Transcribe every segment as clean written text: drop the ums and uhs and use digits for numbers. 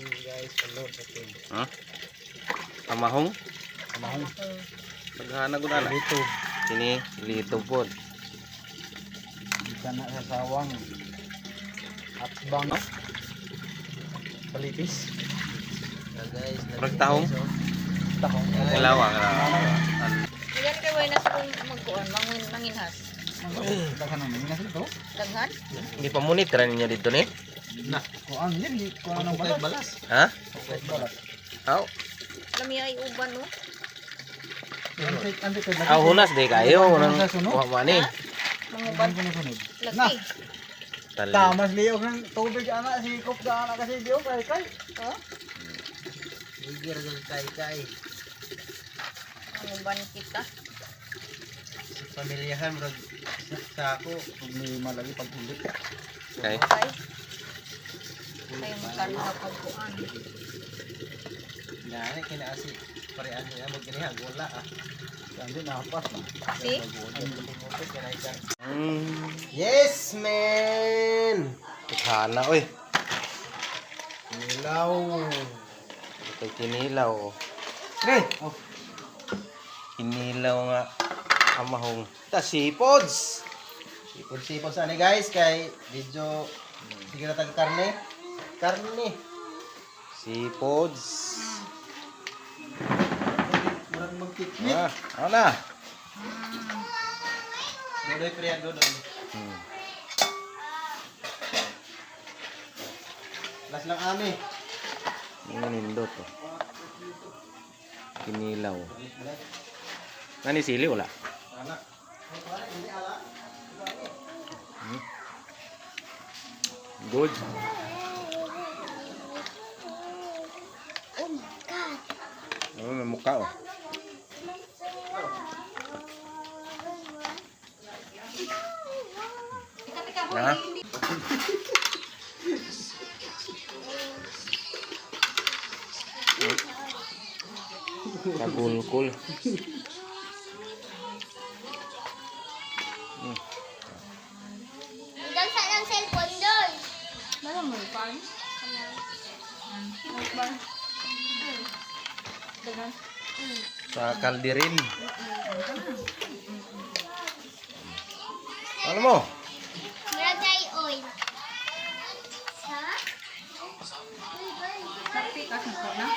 guys, panood sa TV. Ha? Amahong? Amahong. Naghana ko na. Dito. Kini lito pod. Bisa na sa sawang. At bang. Palipis. Guys, Pagtahong? tahong. Kalawa ka. Ilan kayo ay nasa kung magkuhan, manginhas? Daghan naman na ito. Daghan? Hindi pa monitor ninyo dito ni? Na, kuan yan, kuan ng balas. Ha? Balas. Aw. Alam niya ay uban, no? Aw hunas di kayo nang kuha mani. Manguban. Lagi. Tali. Tamas liog ng tubig anak, sikop sa anak kasi liog kay. Oh? Igir kay. Manguban kita. Pamilyahan bro sa ako pag may malagi pagpulit. Okay. Okay. Kayo magkano na pagkuhan. Dahil kinaasi parehan niya magganihan wala ah. Kandi napas na. See? Yes man. Tukhana oy. Nilaw. Ito kinilaw. Hey. Oh. Kinilaw nga amahong. Ta sipods. Sipod sa ni guys kay video sige na tag karne. Karne. Sipods. Murag magkikit. Ah, ano na? Dodoy priya dodoy. Las lang ami. Ini nindot to. Kinilaw. Nani sili wala? Anak. Hindi ala. Good. Oh, may mukha oh. Ha? Kagulkul. Doon sa ng cellphone doon. Ano mo, pan? Ban? Daghan? Sa kaldirin. Ano mo? Bragay oil. Sa? Nagpikas na ko na?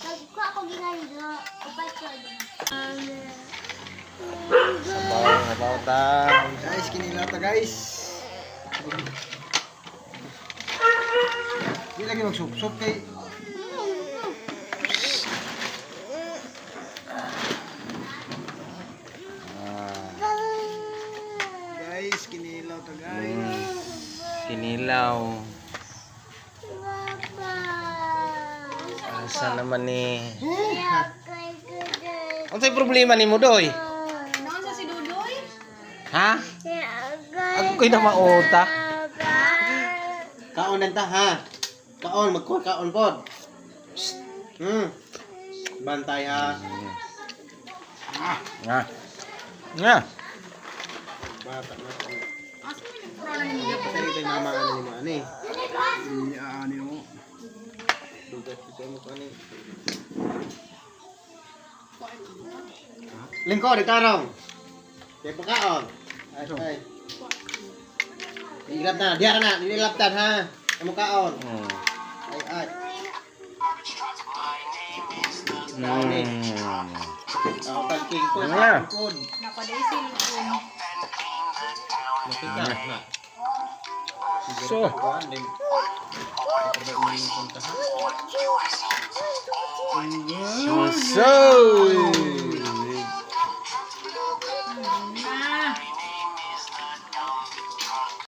Nagkuha ko ginando. Upay ko doon. Sabaw ta. Guys, kinilata guys. Di lagi magsup-sup kay guys, kinilaw ta guys. Kinilaw. Papa. Asa naman ni? Yakay ko doon. Unsay problema nimo doy? Noon sa si Dudoy? Ha? Yakay Ako ko'y na mauta. Kaon nanta ha. Kaon magkuha kaon pod. Bantay ha. Nga. Nga. Bata na ko. Asa mo yung pura na ninyo? Patay kay mama ano ni mo ani. Ani mo. Dugat ko mo ani. Lingko di tarong. Kay pagkaon. Ay. Ilap na, diara na, nilaptan ha. Amo kaon. Ay. Ako tagking ko. Kod. Napaday cellphone. Makita na. So. So.